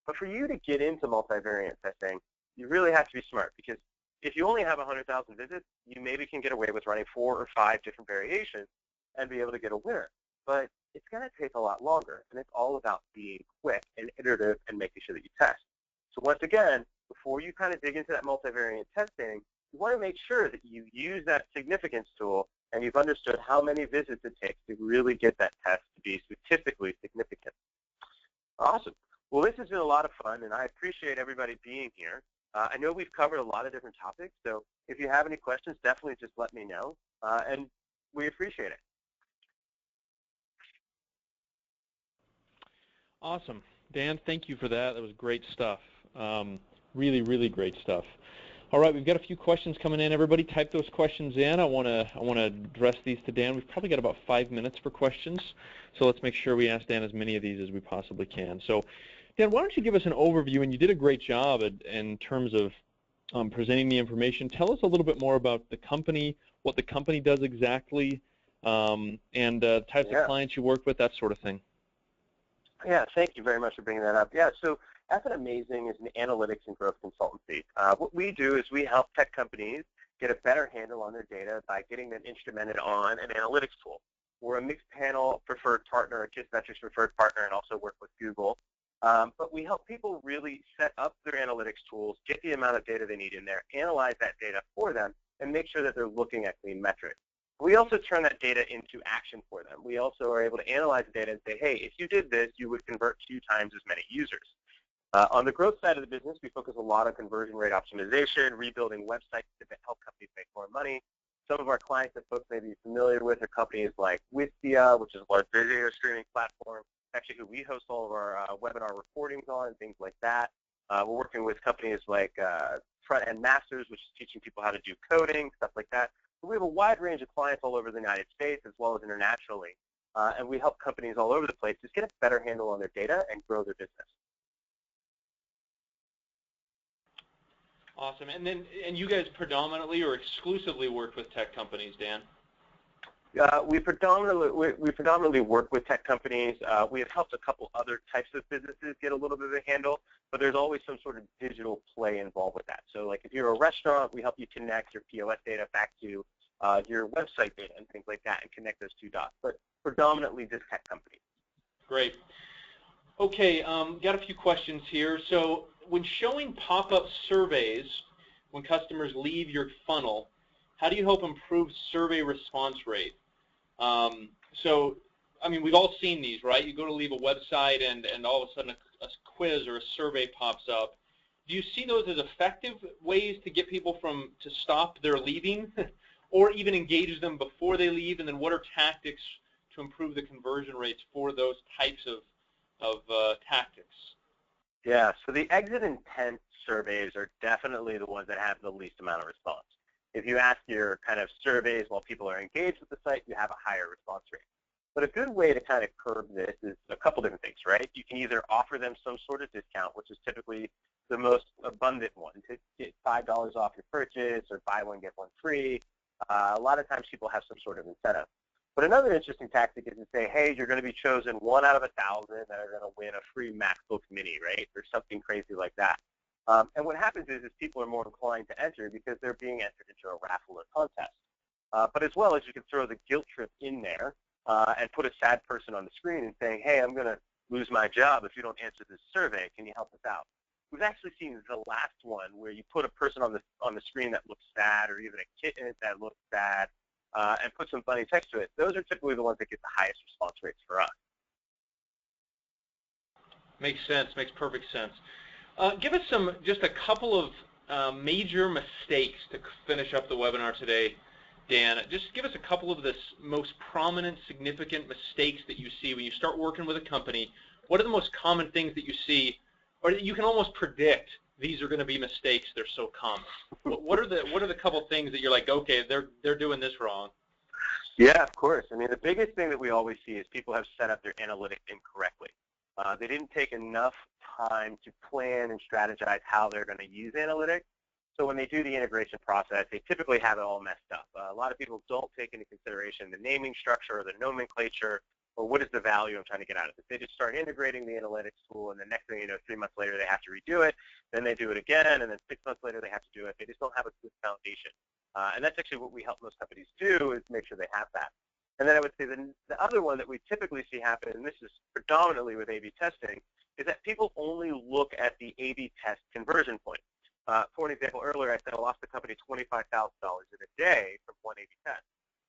But for you to get into multivariate testing, you really have to be smart, because if you only have 100,000 visits, you maybe can get away with running 4 or 5 different variations and be able to get a winner. But it's going to take a lot longer, and it's all about being quick and iterative and making sure that you test. So once again, before you kind of dig into that multivariate testing, you want to make sure that you use that significance tool and you've understood how many visits it takes to really get that test to be statistically significant. Awesome. Well, this has been a lot of fun, and I appreciate everybody being here. I know we've covered a lot of different topics, so if you have any questions, definitely just let me know, and we appreciate it. Awesome. Dan, thank you for that. That was great stuff. Really, really great stuff. All right, we've got a few questions coming in. Everybody type those questions in. I want to address these to Dan. We've probably got about 5 minutes for questions, so let's make sure we ask Dan as many of these as we possibly can. So, Dan, why don't you give us an overview, and you did a great job in terms of presenting the information. Tell us a little bit more about the company, what the company does exactly, and types of clients you work with, that sort of thing. Yeah, thank you very much for bringing that up. Yeah, so Asset Amazing is an analytics and growth consultancy. What we do is we help tech companies get a better handle on their data by getting them instrumented on an analytics tool. We're a mixed panel preferred partner, a KISSmetrics preferred partner, and also work with Google. But we help people really set up their analytics tools, get the amount of data they need in there, analyze that data for them, and make sure that they're looking at clean metrics. We also turn that data into action for them. We also are able to analyze the data and say, hey, if you did this, you would convert 2 times as many users. On the growth side of the business, we focus a lot on conversion rate optimization, rebuilding websites that help companies make more money. Some of our clients that folks may be familiar with are companies like Wistia, which is a large video streaming platform, actually who we host all of our webinar recordings on, things like that. We're working with companies like Front End Masters, which is teaching people how to do coding, stuff like that. So we have a wide range of clients all over the United States as well as internationally. And we help companies all over the place just get a better handle on their data and grow their business. Awesome. And you guys predominantly or exclusively work with tech companies, Dan? We predominantly work with tech companies. We have helped a couple other types of businesses get a little bit of a handle, but there's always some sort of digital play involved with that. So like if you're a restaurant, we help you connect your POS data back to your website data and things like that and connect those 2 dots, but predominantly just tech companies. Great. Okay, got a few questions here. So when showing pop-up surveys when customers leave your funnel, how do you help improve survey response rate? So, I mean, we've all seen these, right? You go to leave a website and all of a sudden a quiz or a survey pops up. Do you see those as effective ways to get people to stop their leaving or even engage them before they leave? And then what are tactics to improve the conversion rates for those types of tactics? Yeah, so the exit intent surveys are definitely the ones that have the least amount of response. If you ask your kind of surveys while people are engaged with the site, you have a higher response rate. But a good way to kind of curb this is a couple different things, right? You can either offer them some sort of discount, which is typically the most abundant one, to get $5 off your purchase or buy one, get one free. A lot of times people have some sort of incentive. But another interesting tactic is to say, hey, you're going to be chosen 1 out of 1,000 that are going to win a free MacBook Mini, right, or something crazy like that. And what happens is people are more inclined to enter because they're being entered into a raffle or contest. But as well as you can throw the guilt trip in there and put a sad person on the screen and saying, hey, I'm going to lose my job if you don't answer this survey. Can you help us out? We've actually seen the last one where you put a person on the screen that looks sad, or even a kitten that looks sad, and put some funny text to it. Those are typically the ones that get the highest response rates for us. Makes sense. Makes perfect sense. Give us just a couple of major mistakes to finish up the webinar today, Dan. Just give us a couple of the most prominent, significant mistakes that you see when you start working with a company. What are the most common things that you see, or that you can almost predict these are going to be mistakes? They're so common. What are the couple things that you're like, okay, they're doing this wrong? Yeah, of course. I mean, the biggest thing that we always see is people have set up their analytics incorrectly. They didn't take enough time to plan and strategize how they're going to use analytics. So when they do the integration process, they typically have it all messed up. A lot of people don't take into consideration the naming structure or the nomenclature, or what is the value I'm trying to get out of it. They just start integrating the analytics tool, and the next thing you know, 3 months later, they have to redo it. Then they do it again, and then 6 months later, they have to do it. They just don't have a good foundation. And that's actually what we help most companies do, is make sure they have that. And then I would say the other one that we typically see happen, and this is predominantly with A/B testing, is that people only look at the A/B test conversion point. For an example, earlier I said I lost the company $25,000 in a day from one A/B test.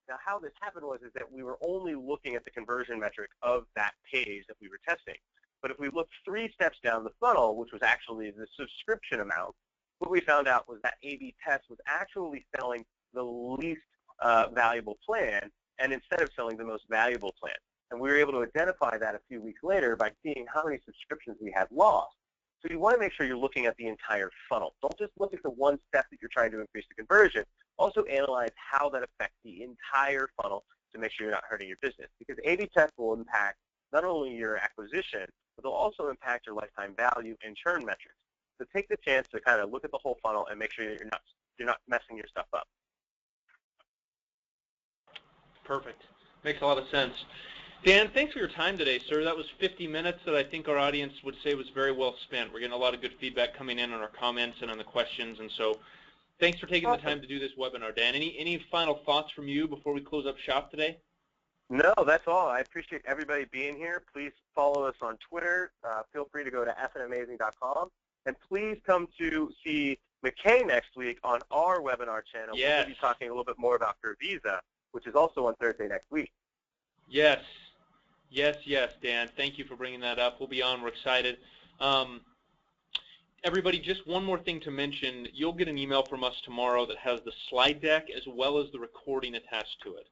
Now, how this happened was that we were only looking at the conversion metric of that page that we were testing. But if we looked 3 steps down the funnel, which was actually the subscription amount, what we found out was that A/B test was actually selling the least valuable plan, and instead of selling the most valuable plan. And we were able to identify that a few weeks later by seeing how many subscriptions we had lost. So you want to make sure you're looking at the entire funnel. Don't just look at the one step that you're trying to increase the conversion. Also analyze how that affects the entire funnel to make sure you're not hurting your business. Because A/B tests will impact not only your acquisition, but they'll also impact your lifetime value and churn metrics. So take the chance to kind of look at the whole funnel and make sure that you're not messing your stuff up. Perfect. Makes a lot of sense. Dan, thanks for your time today, sir. That was 50 minutes that I think our audience would say was very well spent. We're getting a lot of good feedback coming in on our comments and on the questions, and so thanks for taking the time to do this webinar, Dan. Any final thoughts from you before we close up shop today? No, that's all. I appreciate everybody being here. Please follow us on Twitter. Feel free to go to fnamazing.com. And please come to see McKay next week on our webinar channel. Yes. We'll be talking a little bit more about Visa, which is also on Thursday next week. Yes. Yes, yes, Dan. Thank you for bringing that up. We'll be on. We're excited. Everybody, just one more thing to mention. You'll get an email from us tomorrow that has the slide deck as well as the recording attached to it,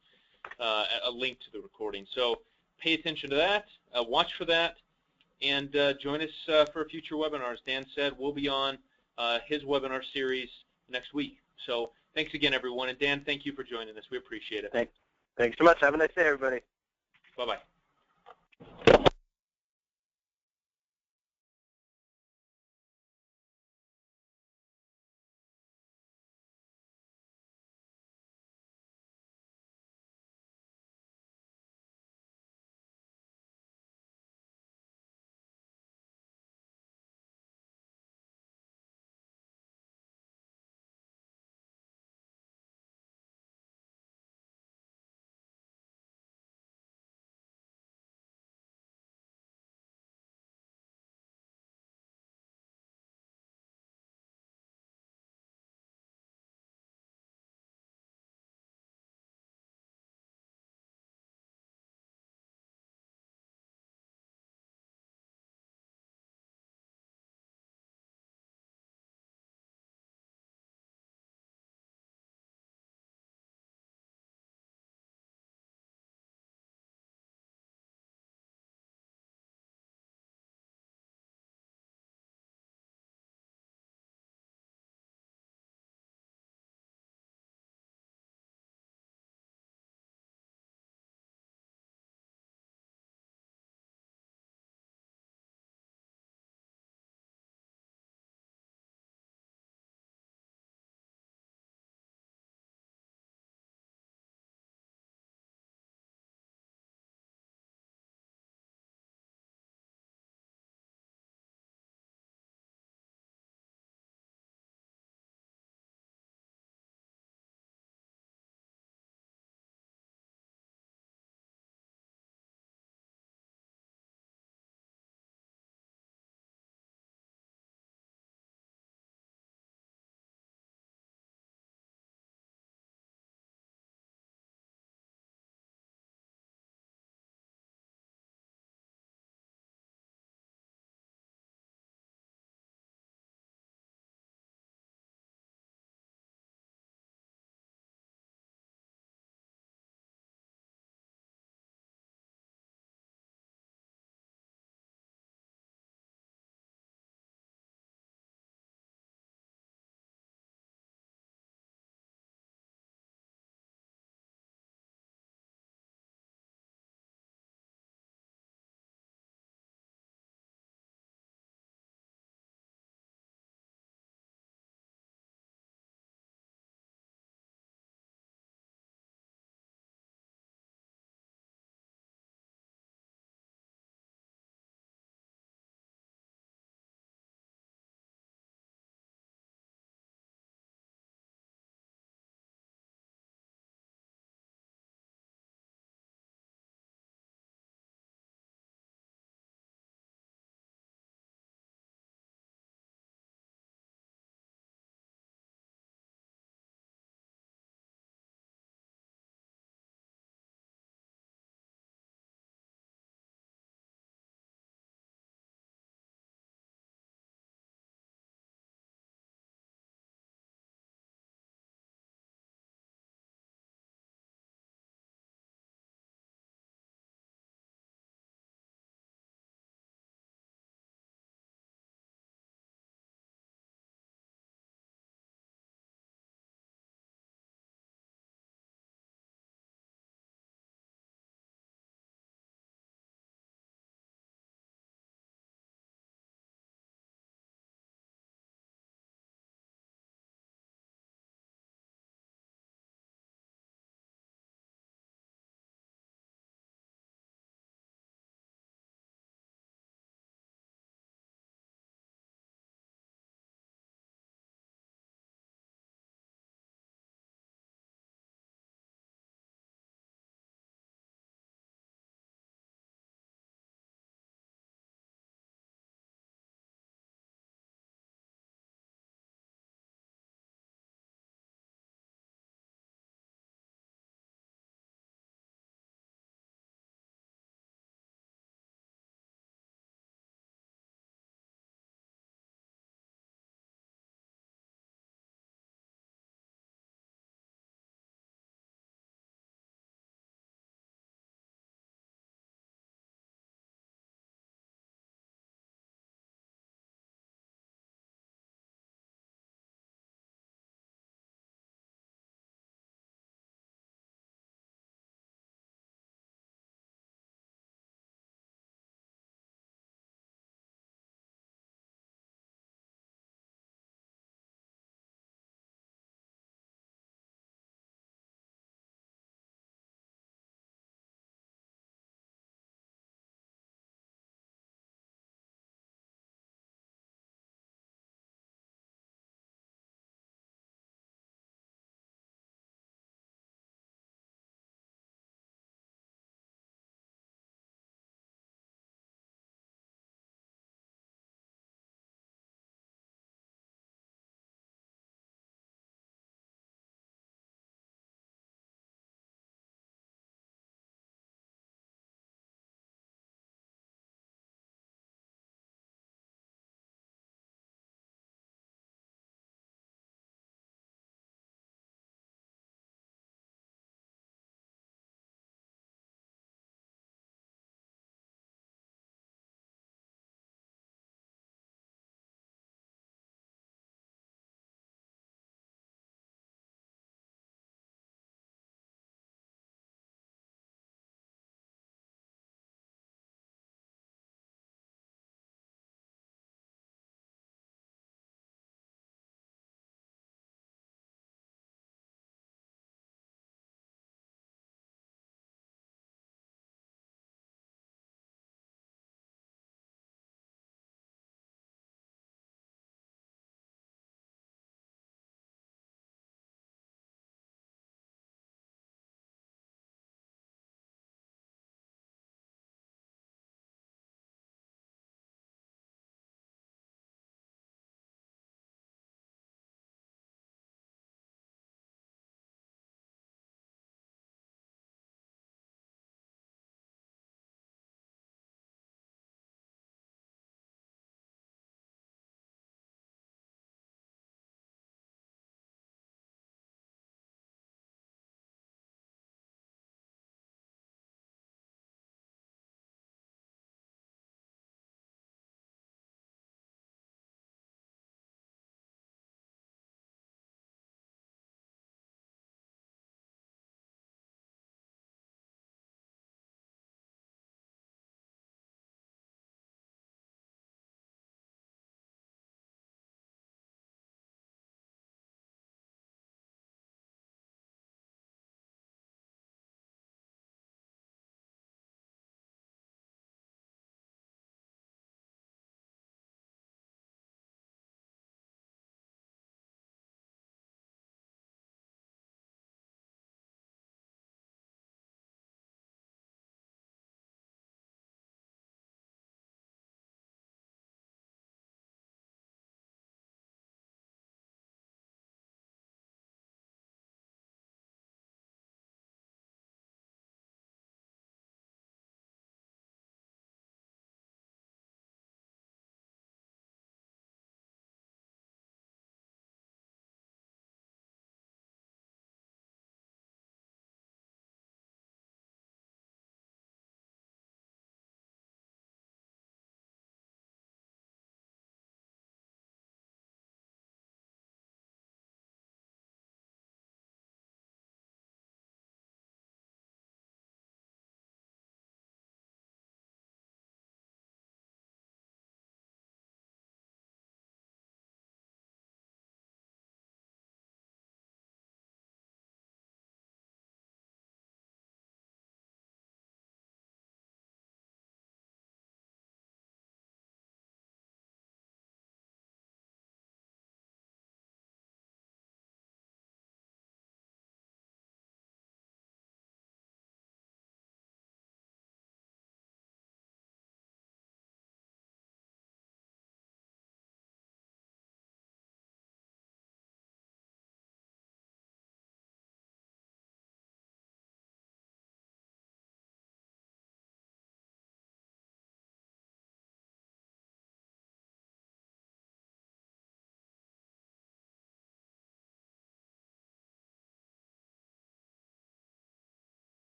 a link to the recording. So pay attention to that. Watch for that. And join us for future webinars. Dan said we'll be on his webinar series next week. So thanks again, everyone. And Dan, thank you for joining us. We appreciate it. Thanks so much. Have a nice day, everybody. Bye-bye.